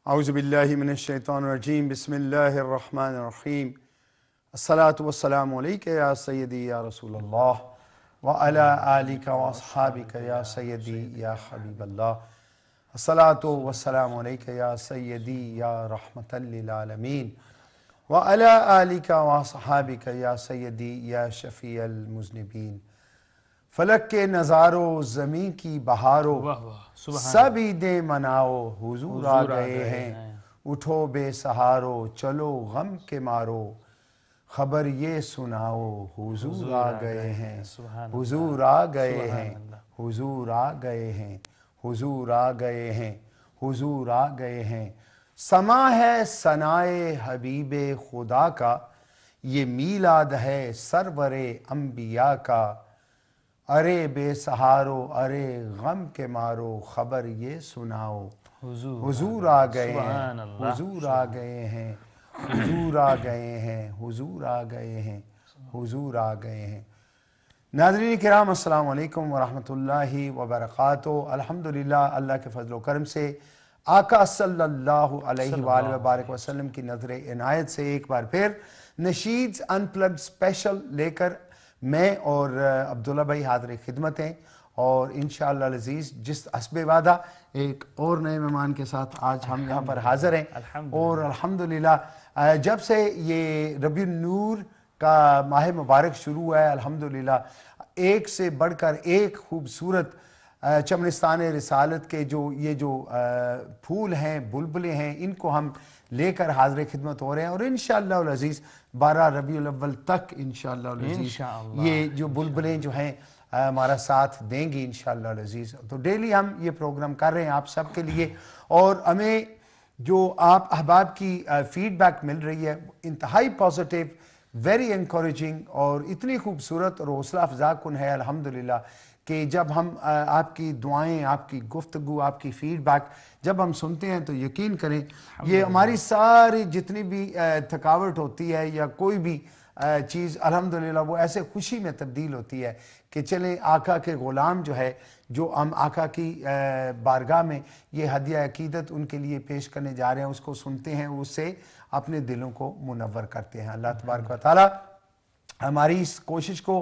اعوذ باللہ من الشیطان الرجیم بسم اللہ الرحمن الرحیم الصلاة والسلام علیکہ یا سیدی یا رسول اللہ وعلی آلک واصحابک یا سیدی یا حبیب اللہ الصلاة والسلام علیکہ یا سیدی یا رحمتا للعالمین وعلی آلک واصحابک یا سیدی یا شفیع المذنبین۔ فلک کے نظارو زمین کی بہارو سب عیدیں مناؤ حضور آ گئے ہیں، اٹھو بے سہارو چلو غم کے مارو خبر یہ سناؤ حضور آ گئے ہیں، حضور آ گئے ہیں، حضور آ گئے ہیں، حضور آ گئے ہیں، حضور آ گئے ہیں۔ سما ہے ثنائے حبیب خدا کا، یہ میلاد ہے سرور انبیاء کا۔ ارے بے سہارو ارے غم کے مارو خبر یہ سناؤ حضور آ گئے ہیں، حضور آ گئے ہیں، حضور آ گئے ہیں، حضور آ گئے ہیں، حضور آ گئے ہیں۔ ناظرین کرام السلام علیکم ورحمۃ اللہ وبرکاتہ۔ الحمدللہ اللہ کے فضل و کرم سے آقا صلی اللہ علیہ وآلہ وبارک وسلم کی نظر عنایت سے ایک بار پھر نشیدز انپلگڈ اسپیشل لے کر میں اور عبداللہ بھائی حاضر خدمت ہیں، اور انشاءاللہ العزیز جس حسب وعدہ ایک اور نئے مہمان کے ساتھ آج ہم یہاں پر حاضر ہیں۔ اور الحمدللہ جب سے یہ ربیع النور کا ماہ مبارک شروع ہوا ہے، الحمدللہ ایک سے بڑھ کر ایک خوبصورت چمنستان رسالت کے جو پھول ہیں، بلبلیں ہیں، ان کو ہم لے کر حاضر خدمت ہو رہے ہیں، اور انشاءاللہ العزیز 12 ربیع الاول تک انشاءاللہ العزیز یہ جو بلبلیں جو ہیں ہمارا ساتھ دیں گی انشاءاللہ العزیز۔ تو ڈیلی ہم یہ پروگرام کر رہے ہیں آپ سب کے لیے، اور ہمیں جو آپ احباب کی فیڈ بیک مل رہی ہے انتہائی پازیٹیو، ویری انکوریجنگ اور اتنی خوبصورت اور حوصلہ افزا کن ہے الحمدللہ کہ جب ہم آپ کی دعائیں، آپ کی گفتگو، آپ کی فیڈ بیک جب ہم سنتے ہیں تو یقین کریں یہ ہماری ساری جتنی بھی تھکاوٹ ہوتی ہے یا کوئی بھی چیز الحمدللہ وہ ایسے خوشی میں تبدیل ہوتی ہے کہ چلیں آقا کے غلام جو ہے، جو ہم آقا کی بارگاہ میں یہ ہدیہ عقیدت ان کے لیے پیش کرنے جا رہے ہیں، اس کو سنتے ہیں، اس سے اپنے دلوں کو منور کرتے ہیں۔ اللہ تبارک و تعالی ہماری اس کوشش کو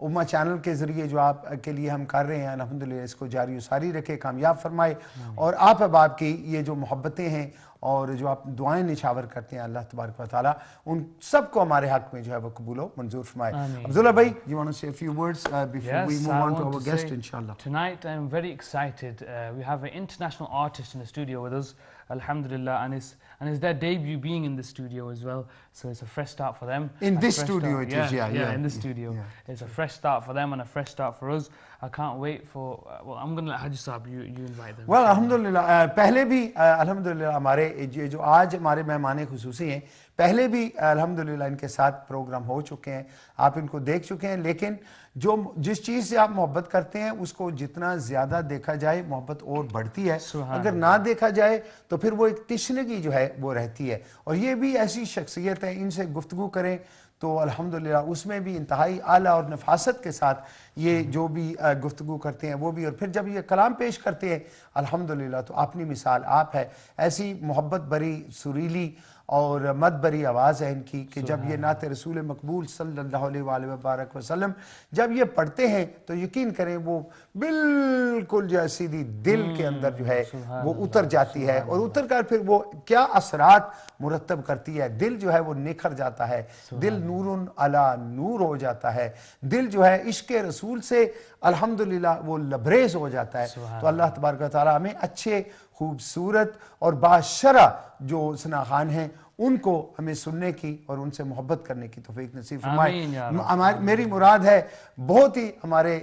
امہ چینل کے ذریعے جو آپ کے لیے ہم کر رہے ہیں الحمدللہ اس کو جاری و ساری رکھے، کامیاب فرمائے، اور آپ احباب کی یہ جو محبتیں ہیں اور جو آپ دعائیں نچھاور کرتے ہیں اللہ تبارک و تعالی ان سب کو ہمارے حق میں جو ہے وہ قبول و منظور فرمائے۔ عبداللہ بھائی, you want to say a few words before we move on to our guest inshallah? Tonight I'm very excited. We have an international artist in the studio with us, alhamdulillah, and it's their debut being in the studio as well, so it's a fresh start for them. In this studio it is, yeah, in this studio. It's a fresh start for them and a fresh start for us. I can't wait for, well, I'm going to let Haji Saab, you invite them. Well, alhamdulillah, پہلے بھی الحمدللہ ہمارے جو آج ہمارے مہمان خصوصی ہیں پہلے بھی الحمدللہ ان کے ساتھ پروگرام ہو چکے ہیں، آپ ان کو دیکھ چکے ہیں، لیکن جس چیز سے آپ محبت کرتے ہیں اس کو جتنا زیادہ دیکھا جائے محبت اور بڑھتی ہے، اگر نہ دیکھا جائے تو پھر وہ ایک تشنگی جو ہے وہ رہتی ہے۔ اور یہ بھی ایسی شخصیت ہے، ان سے گفتگو کریں تو الحمدللہ اس میں بھی انتہائی اعلیٰ اور نفاست کے ساتھ یہ جو بھی گفتگو کرتے ہیں وہ بھی، اور پھر جب یہ کلام پیش کرتے ہیں الحمدللہ تو اپنی مثال آپ ہے، ایسی محبت بری سریلی اور مد بری آواز ہے ان کی کہ جب یہ نعت رسول مقبول صلی اللہ علیہ وآلہ وبارک وسلم جب یہ پڑھتے ہیں تو یقین کریں وہ بالکل جو سیدھی دل کے اندر جو ہے وہ اتر جاتی ہے، اور اتر کر پھر وہ کیا اثرات مرتب کرتی ہے، دل جو ہے وہ نکھر جاتا ہے، دل نور علی نور ہو جاتا ہے، دل جو ہے عشق رسول سے الحمدللہ وہ لبریز ہو جاتا ہے۔ تو اللہ تبارک و تعالی ہمیں اچھے خوبصورت اور باشرہ جو ثناخوان ہیں ان کو ہمیں سننے کی اور ان سے محبت کرنے کی توفیق نصیب فرمائے۔ میری مراد ہے بہت ہی ہمارے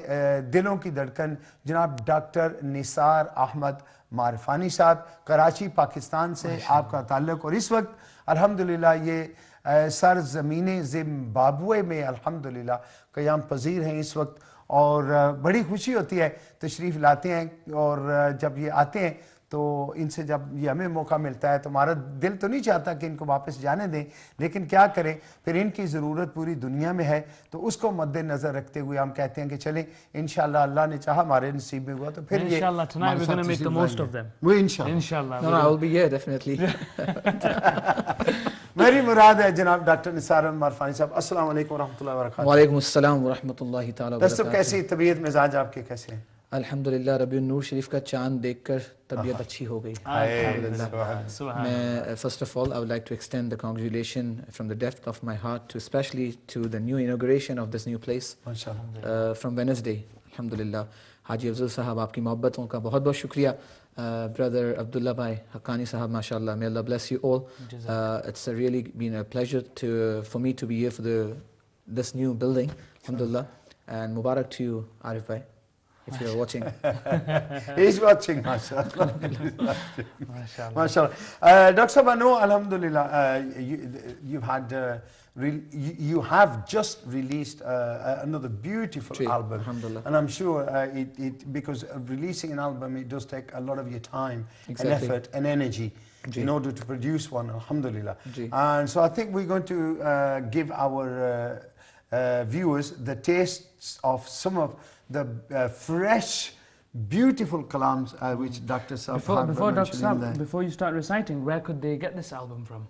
دلوں کی دھڑکن جناب ڈاکٹر نثار احمد معرفانی صاحب، کراچی پاکستان سے آپ کا تعلق، اور اس وقت الحمدللہ یہ سرزمین زمبابوے میں الحمدللہ قیام پذیر ہیں اس وقت، اور بڑی خوشی ہوتی ہے تشریف لاتے ہیں، اور جب یہ آتے ہیں تو ان سے جب یہ ہمیں موقع ملتا ہے تو ہمارا دل تو نہیں چاہتا کہ ان کو واپس جانے دیں، لیکن کیا کریں، پھر ان کی ضرورت پوری دنیا میں ہے، تو اس کو مد نظر رکھتے ہوئے ہم کہتے ہیں کہ چلیں انشاءاللہ اللہ نے چاہا ہمارے نصیب میں ہوا تو پھر یہ Inshallah, tonight we're going to make the most of them. وہ انشاءاللہ Inshallah. No, I will be here definitely. میری مراد ہے جناب ڈاکٹر نثار احمد عرفانی صاحب، السلام علیکم ورحمۃ اللہ وبرکاتہ۔ وعلیکم السلام ورحمۃ اللہ تعالیٰ ڈاکٹر صاحب وبرکاتہ۔ کیسی طبیعت مزاج آپ کے کیسے ہیں؟ الحمدللہ ربیع النور شریف کا چاند دیکھ کر طبیعت اچھی ہو گئی۔ میں first of all I would like to extend the congratulation from the depth of my heart to especially to the new inauguration of this new place from Wednesday. الحمدللہ حاجی افضل صاحب آپ کی محبتوں کا بہت بہت شکریہ، brother عبداللہ بھائی حقانی صاحب ماشاءاللہ، may Allah bless you all. It's really been a pleasure for me to be here for this new building, alhamdulillah, and Mubarak to you Arif bhai if you're watching. He's watching, mashallah. Mashallah. Dr. Sahab, I know, alhamdulillah, you have just released another beautiful album, and I'm sure because releasing an album, it does take a lot of your time and effort and energy in order to produce one, alhamdulillah. And so I think we're going to give our viewers the tastes of some of the fresh, beautiful kalams which Dr. Sahab Before Dr. Sahab, before you start reciting, where could they get this album from?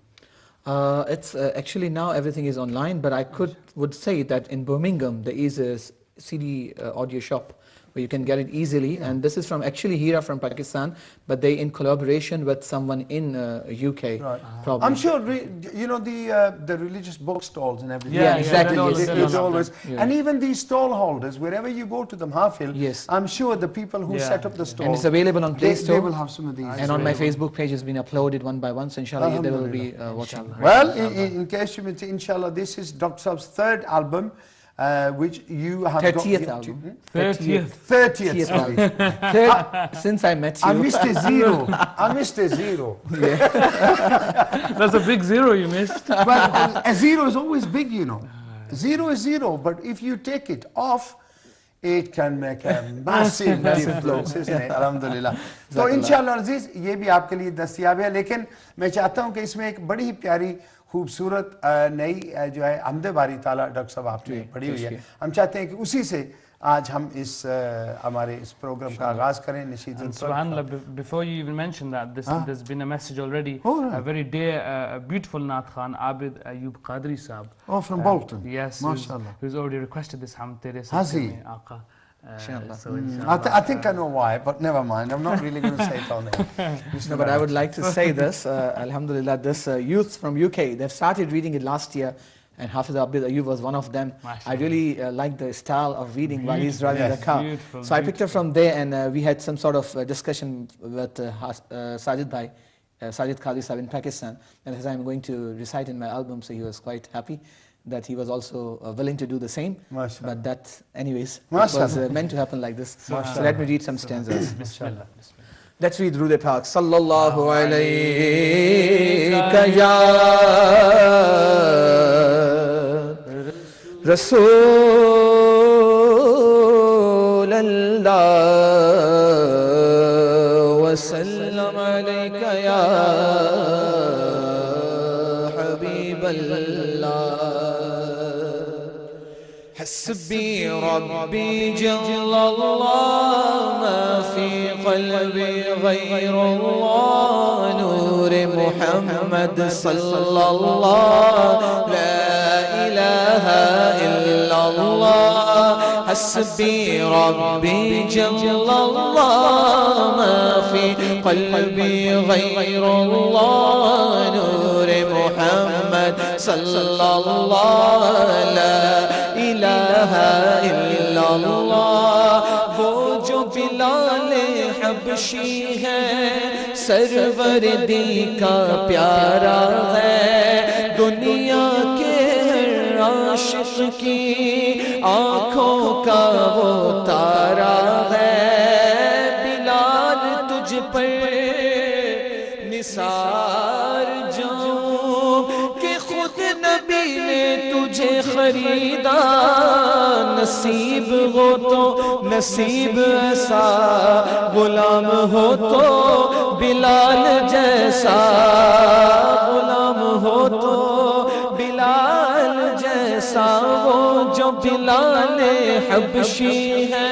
It's actually now everything is online, but I would say that in Birmingham there is a CD audio shop where you can get it easily, and this is from actually Hira from Pakistan, but they in collaboration with someone in UK. Right. Probably. I'm sure you know the religious bookstores and everything. Yeah, exactly. It's always, and even these stall holders, wherever you go to the mahfil, yes, I'm sure the people who set up the stall, and it's available on Play Store. They will have some of these. And on my Facebook page has been uploaded one by one, so inshallah they will be watching. Well, in case you may say, inshallah, this is Dr. Saab's third album. Which you have 30th album. 30th album. Since I met you. I missed a zero. I missed a zero. That's a big zero you missed. But a zero is always big, you know. Zero is zero, but if you take it off, it can make a massive difference, isn't it? Alhamdulillah. تو انشاءاللہ عزیز یہ بھی آپ کے لیے دستیاب ہے، لیکن میں چاہتا ہوں کہ اس میں ایک بڑی ہی پیاری خوبصورت نئی جو ہے حمد باری تعالیٰ ڈاکٹر صاحب آپ نے پڑھی ہوئی ہے، ہم چاہتے ہیں کہ اسی سے آج ہم اس ہمارے اس پروگرام کا آغاز کریں. نشید Subhanallah, before you even mention that, there's been a message already. A very dear, beautiful Naat Khan, Abid Ayub Qadri Saab. Oh, from Bolton. Yes, who's already requested this Ham Tere Has he? Aqa. I think I know why, but never mind. I'm not really going to say it on there. No, but I would like to say this. Alhamdulillah, this youth from UK, they've started reading it last year, and Hafiz Abid Ayub was one of them. I really like the style of reading while he's driving the car. So I picked up from there, and we had some sort of discussion with Sajid Bhai, Sajid Qadri Sahib in Pakistan, and as I'm going to recite in my album, so he was quite happy that he was also willing to do the same. But that, anyways, was meant to happen like this. So let me read some stanzas. Bismillah. Let's read Durood Pak. Sallallahu alayka ya Rasool Allah wa sallam alayka ya Habib Allah. حسبي ربي جل الله ما في قلبي غير الله نور محمد صلى الله لا إله إلا الله. حسبي ربي جل الله ما في قلبي غير الله نور محمد صلى الله لا الہ الا اللہ. وہ جو بلال حبشی ہے سرور دی کا پیارا ہے دنیا کے ہر عاشق کی آنکھوں کا وہ تارا ہے. بلال تجھ پر نثار جاؤں کہ خود نبی نے تجھے خریدا. نصیب ہو تو نصیب ایسا غلام ہو تو بلال جیسا، غلام ہو تو بلال جیسا، وہ جو بلال حبشی ہے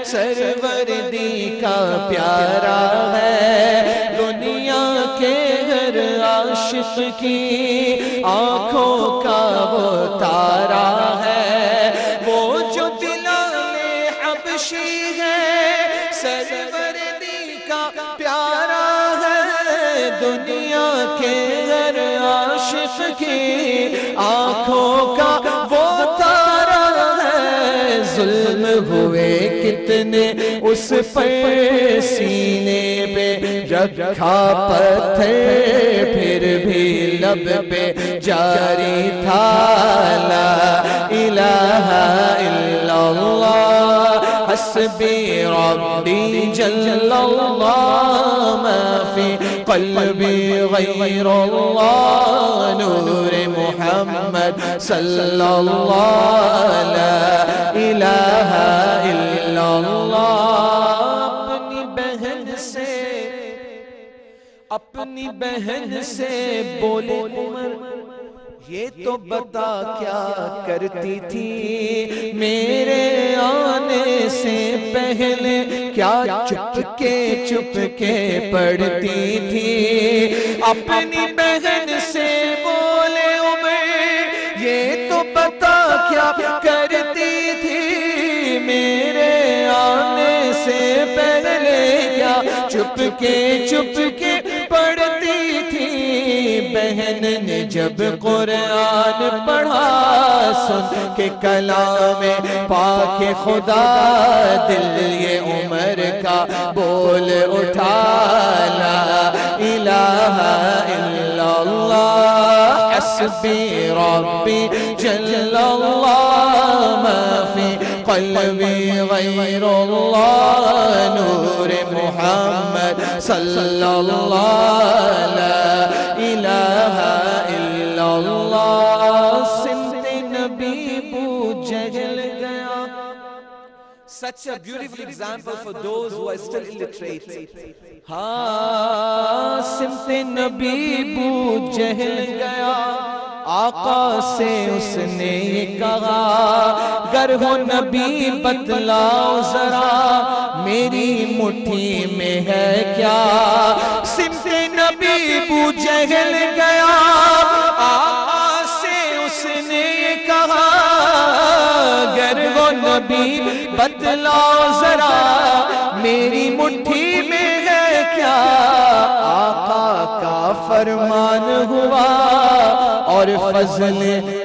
سروردی کا پیارا ہے، دنیا کے ہر عاشق کی آنکھوں کا وہ تارا ہے، وہ جو بلال حبشی ہے سروردی کا پیارا ہے، دنیا کے ہر عاشق کی آنکھوں کا وہ تارا ہے، ظلم ہوئے کتنے اس پر سینے پہ رکھا پتھر، پھر بھی لب پہ جاری تھا لا الہ الا اللہ، حسبی ربی جل اللہ، ما فی قلبی غیر اللہ، نور محمد صلی اللہ لا الہ الا اللہ۔ اپنی بہن سے بولے عمر، یہ تو بتا کیا کرتی تھی میرے آنے سے پہلے، کیا چپ کے پڑھتی تھی، اپنی بہن سے بولے عمر، یہ تو بتا کیا کرتی تھی میرے آنے سے پہلے، کیا چپ کے پڑھتی تھی، بہن نے جب قرآن پڑھا سن کے کلام پاک خدا، دل یہ عمر کا بول اٹھا لا الہ الا اللہ، حسبی ربی جل اللہ، ما فی قلبی غیر اللہ، نور محمد صلی اللہ لا الہ الا اللہ۔ سمت نبی بو جہل گیا، such a beautiful example for those who are still illiterate. ہاں سمت نبی بو جہل گیا، آقا سے اس نے یہ کہا گر ہو نبی بتلاؤ ذرا میری مٹھی میں ہے کیا، سمت نبی بو جہل گیا، آقا سے اس نے یہ کہا گر ہو نبی بتلاؤ ذرا میری مٹھی میں ہے کیا، آقا کا فرمان ہوا اور فضل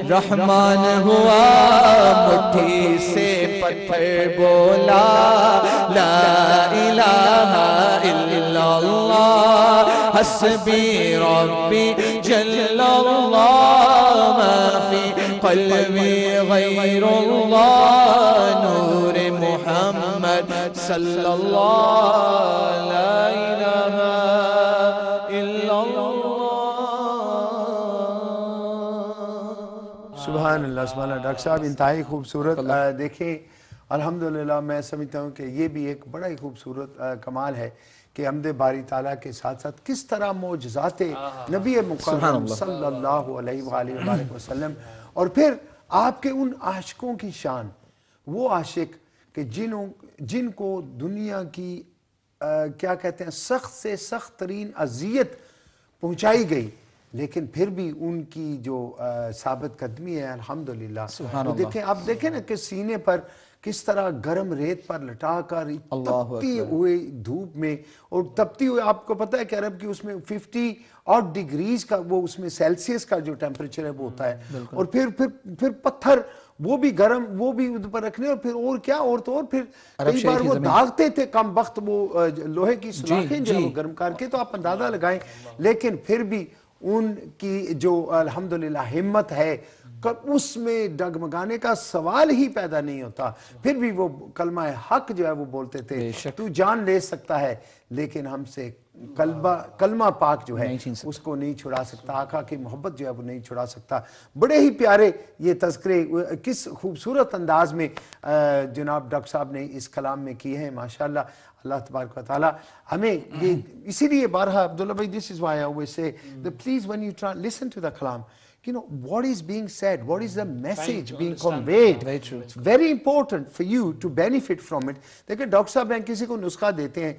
رحمان ہوا، مٹھی سے پتھر بولا لا الہ الا اللہ، حسبی ربی جل اللہ، ما فی قلبی غیر اللہ، نور محمد صلی اللہ لا الہ الا اللہ۔ سبحان اللہ سبحان اللہ۔ ڈاکٹر صاحب انتہائی خوبصورت، دیکھیں الحمدللہ میں سمجھتا ہوں کہ یہ بھی ایک بڑا ہی خوبصورت کمال ہے کہ حمد باری تعالیٰ کے ساتھ ساتھ کس طرح معجزات نبی مکرم صلی اللہ علیہ وآلہ وسلم، اور پھر آپ کے ان عاشقوں کی شان، وہ عاشق کہ جن کو دنیا کی کیا کہتے ہیں سخت سے سخت ترین اذیت پہنچائی گئی، لیکن پھر بھی ان کی جو ثابت قدمی ہے الحمدللہ، دیکھیں آپ دیکھیں نا کہ سینے پر کس طرح گرم ریت پر لٹا کر تپتی ہوئے دھوپ میں، اور تپتی ہوئے آپ کو پتہ ہے کہ عرب کی اس میں 50 ڈگریز کا وہ اس میں سیلسیس کا جو ٹیمپریچر ہے وہ ہوتا ہے، اور پھر پتھر وہ بھی گرم، وہ بھی ادھر پر رکھنے، اور پھر اور کیا، اور تو اور پھر کئی بار وہ داغتے تھے کم وقت وہ لوہے کی سلاخیں جو وہ گرم کر کے، تو آپ اندازہ لگائیں، لیکن پھر بھی ان کی جو الحمدللہ ہمت ہے اس میں ڈگمگانے کا سوال ہی پیدا نہیں ہوتا، پھر بھی وہ کلمہ حق جو ہے وہ بولتے تھے، تو جان لے سکتا ہے لیکن ہم سے کلمہ پاک جو ہے اس کو نہیں چھڑا سکتا, آقا کی محبت جو ہے وہ نہیں چھڑا سکتا. بڑے ہی پیارے یہ تذکرے کس خوبصورت انداز میں جناب ڈاکٹر صاحب نے اس کلام میں کیے ہیں ماشاءاللہ. اللہ تبارک و تعالی ہمیں یہ اسی لیے بارہا عبداللہ بھائی, this is why I always say that please when you try listen to the kalam, you know what is being said, what is the message being conveyed. Very true. It's very important for you to benefit from it. دیکھیں doctor صاحب ہیں کسی کو نسخہ دیتے ہیں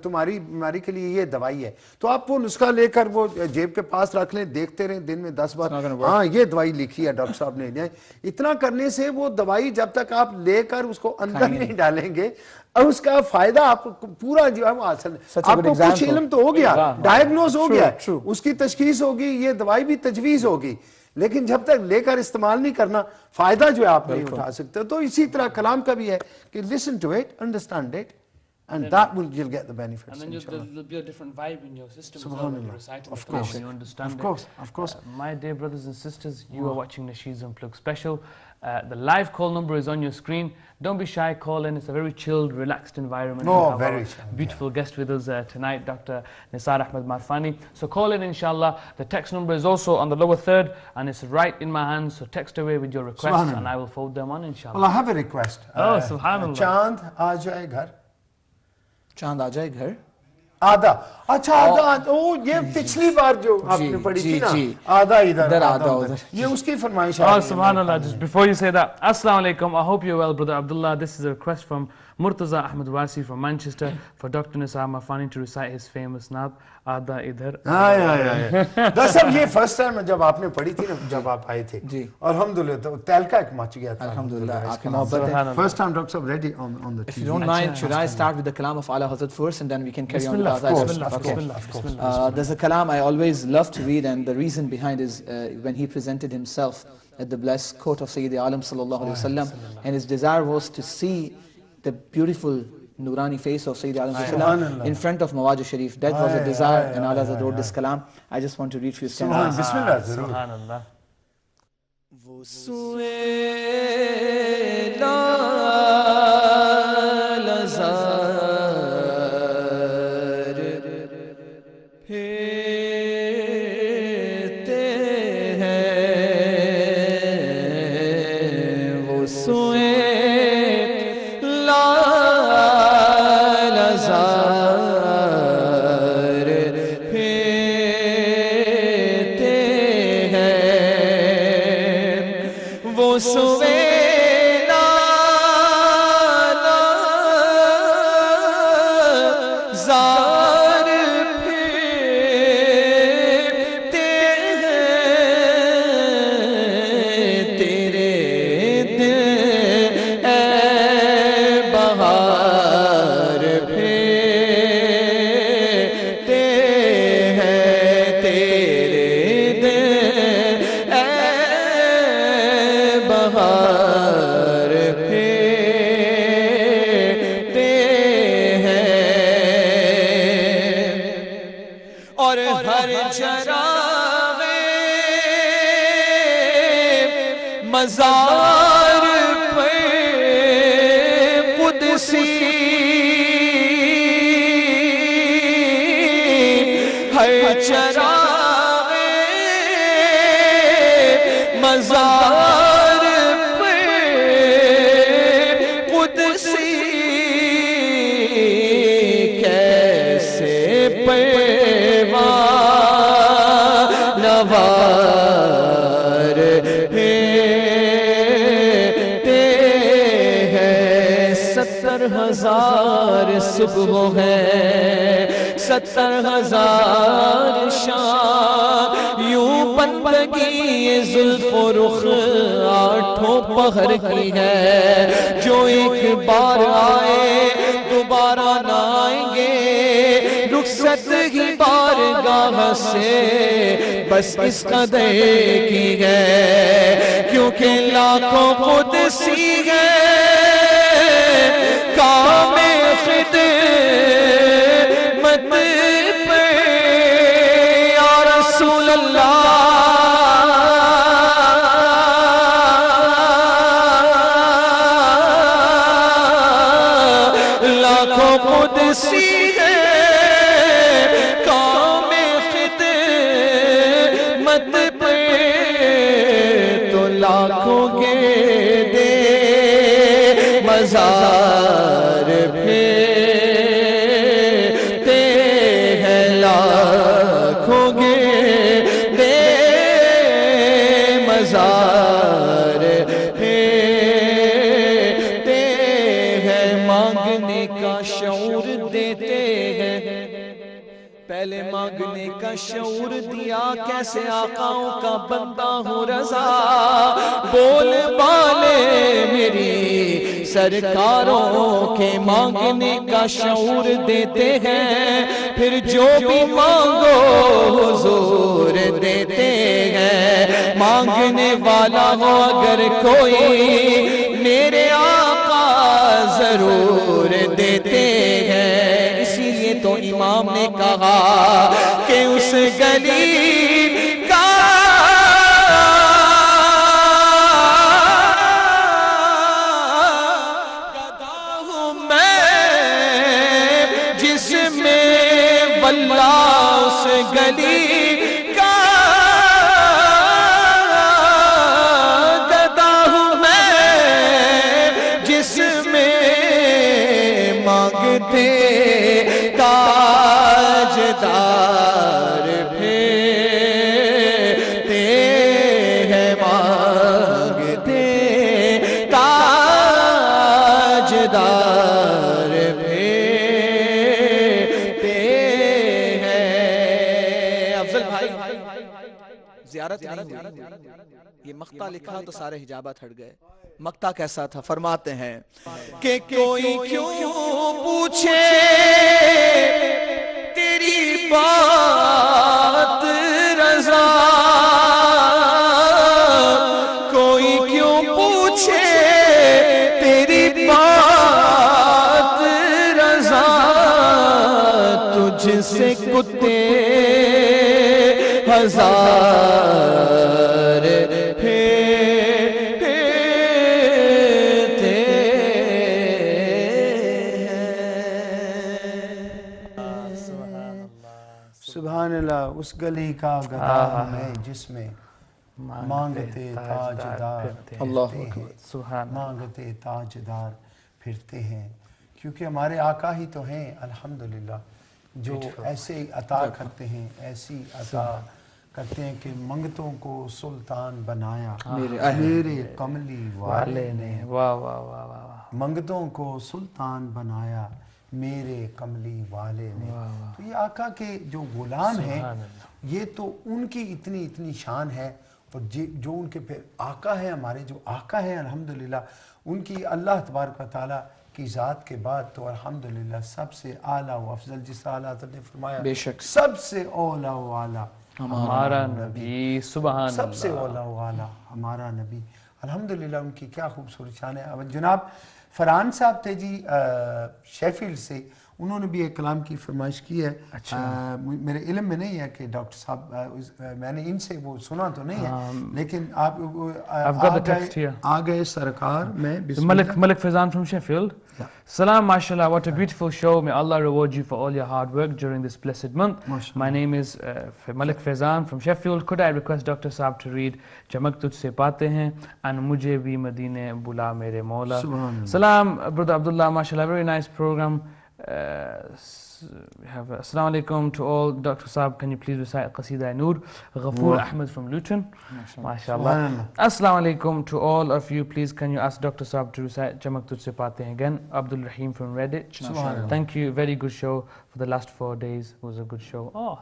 تمہاری بیماری کے لیے یہ دوائی ہے, تو آپ وہ نسخہ لے کر وہ جیب کے پاس رکھ لیں, دیکھتے رہیں دن میں 10 بار, ہاں یہ دوائی لکھی ہے ڈاکٹر صاحب نے. اتنا کرنے سے وہ دوائی جب تک آپ لے کر اس کو اندر نہیں ڈالیں گے اور اس کا فائدہ آپ کو پورا جو ہے وہ حاصل, آپ کو کچھ علم تو ہو گیا, ڈائگنوز ہو گیا, اس کی تشخیص ہوگی, یہ دوائی بھی تجویز ہوگی, لیکن جب تک لے کر استعمال نہیں کرنا فائدہ جو ہے آپ نہیں اٹھا سکتے. تو اسی طرح کلام کا بھی ہے کہ listen to it, understand it, and that will you'll get the benefits. And then there'll be a different vibe in your system as well when you're reciting Of the Quran, course. when you understand Of course, of course. My dear brothers and sisters, you are watching Nasheed Unplugged Special. The live call number is on your screen. Don't be shy, call in. It's a very chilled, relaxed environment. No, We have very our chilled, beautiful guest with us tonight, Dr. Nisar Ahmed Marfani. So call in, inshallah. The text number is also on the lower third, and it's right in my hands. So text away with your requests, and I will forward them on, inshallah. Well, I have a request. Oh, subhanallah. چاند آ جائے گھر. چاند آ جائے گھر. آدھا, اچھا آدھا, یہ پچھلی بار جو آپ نے پڑھی تھی نا, آدھا ادھر آدھا ادھر, یہ اس کی فرمائش ہے. Oh, subhanallah. Just before you say that, Assalamu alaikum. I hope you're well, brother Abdullah. This is a request from Murtaza Ahmed Wasi from Manchester for Dr. Nisar Marfani to recite his famous naat, Aadha Idhar. دراصل یہ first time جب آپ نے پڑھی تھی نا, جب آپ آئے تھے, اور الحمدللہ تو تہلکہ ایک مچ گیا تھا. الحمدللہ آپ کی محبت ہے. First time Dr. Sahab ready on the If TV. you don't mind, should I start with the kalam of Ala Hazrat first and then we can carry on with the other? There's a kalam I always love to read, and the reason behind is when he presented himself at the blessed court of Sayyid Alam sallallahu alaihi wasallam, and his desire was to see the beautiful Nurani face of Sayyid Alam sallallahu in front of Mawaj Sharif. That was a desire, and Ala Hazrat wrote this kalam. I just want to read few stanzas. Bismillah, zarur. Subhanallah. وہ سوئے لازار پھرتے ہیں, وہ سوئے لازار پھرتے ہیں, وہ سوئے لازار پھرتے ہیں, تیرے دل اے بہار پھرتے ہیں, تیرے دل اے بہار پھرتے ہیں, اور ہر چراغے مزار پہ قدسی, ہر چراغے مزار پہ قدسی, کیسے پیوان نوار پھرتے ہیں, 70,000 صبح ہے, 70,000 شام, یوں بندگی زلف و رخ آٹھوں پہر کی ہے, جو ایک بار آئے دوبارہ نہ آئیں گے, رخصت ہی بارگاہ سے بس اس قدر کی ہے, کیونکہ لاکھوں قدسی ہے کام خدمت پہ, یا رسول اللہ لاکھوں قدسی ہے دیتے ہیں. پہلے مانگنے کا شعور دیا, کیسے آقاؤں کا بندہ ہوں رضا. بول بالے میری سرکاروں کے مانگنے کا شعور دیتے ہیں, پھر جو بھی مانگو حضور دیتے ہیں. مانگنے والا ہو اگر کوئی میرے آقا ضرور دیتے ہیں. اسی لیے تو امام نے کہا کہ اس گلی کا گدا ہوں میں, جس میں واللہ اس گلی کا گدا ہوں میں, جس میں مانگتے تاجدار پھرتے ہیں, مانگتے تاجدار پھرتے ہیں. افضل بھائی زیارت نہیں ہوئی, یہ مقطع لکھا تو سارے حجابات ہٹ گئے. مقطع کیسا تھا فرماتے ہیں کہ کوئی کیوں پوچھے تیری بات رضا, کوئی کیوں پوچھے تیری بات رضا. تجھ سے کتے ہزار سبحان اللہ. اس گلی کا گدا میں جس میں مانگتے تاجدار پھرتے ہیں, مانگتے تاجدار پھرتے ہیں. کیونکہ ہمارے آقا ہی تو ہیں الحمدللہ جو ایسے عطا کرتے ہیں, ایسی عطا کرتے ہیں کہ منگتوں کو سلطان بنایا میرے کملی والے نے. واہ واہ واہ واہ. منگتوں کو سلطان بنایا میرے کملی والے نے. تو یہ آقا کے جو غلام ہیں یہ تو ان کی اتنی شان ہے, اور جو ان کے پھر آقا ہے, ہمارے جو آقا ہیں الحمدللہ ان کی اللہ تبارک و تعالی کی ذات کے بعد تو الحمدللہ سب سے اعلیٰ و افضل, جس طرح اللہ تعالی نے فرمایا بے شک سب سے اولا و اعلیٰ ہمارا نبی. سبحان اللہ. سب سے اولا و اعلیٰ ہمارا نبی. الحمدللہ ان کی کیا خوبصورت شان ہے. اب جناب فرحان صاحب تھے جی شیفیلڈ سے, انہوں نے بھی ایک کلام کی فرمائش کی ہے. میرے علم میں نہیں ہے کہ ڈاکٹر صاحب, میں نے ان سے وہ سنا تو نہیں ہے, لیکن آپ آ گئے سرکار میں. Malik Faizan from Sheffield. Salam, mashallah, what a beautiful show. May Allah reward you for all your hard work during this blessed month. My name is Malik Faizan from Sheffield. Could I request Dr. Saab to read Chamak Tujhse Paate Hain and Mujhe Bhi Madine Bula Mere Maula. Salam, Brother Abdullah, mashallah, very nice program. We have Assalamu alaikum to all. Dr. Saab, can you please recite Qasida Noor? Ghafoor Ahmed from Luton. MashaAllah. Assalamu alaikum to all of you. Please can you ask Dr. Saab to recite Chamak Tujhse Paate Hain again? Abdul Rahim from Redditch. Thank you. Very good show for the last 4 days. It was a good show. Oh,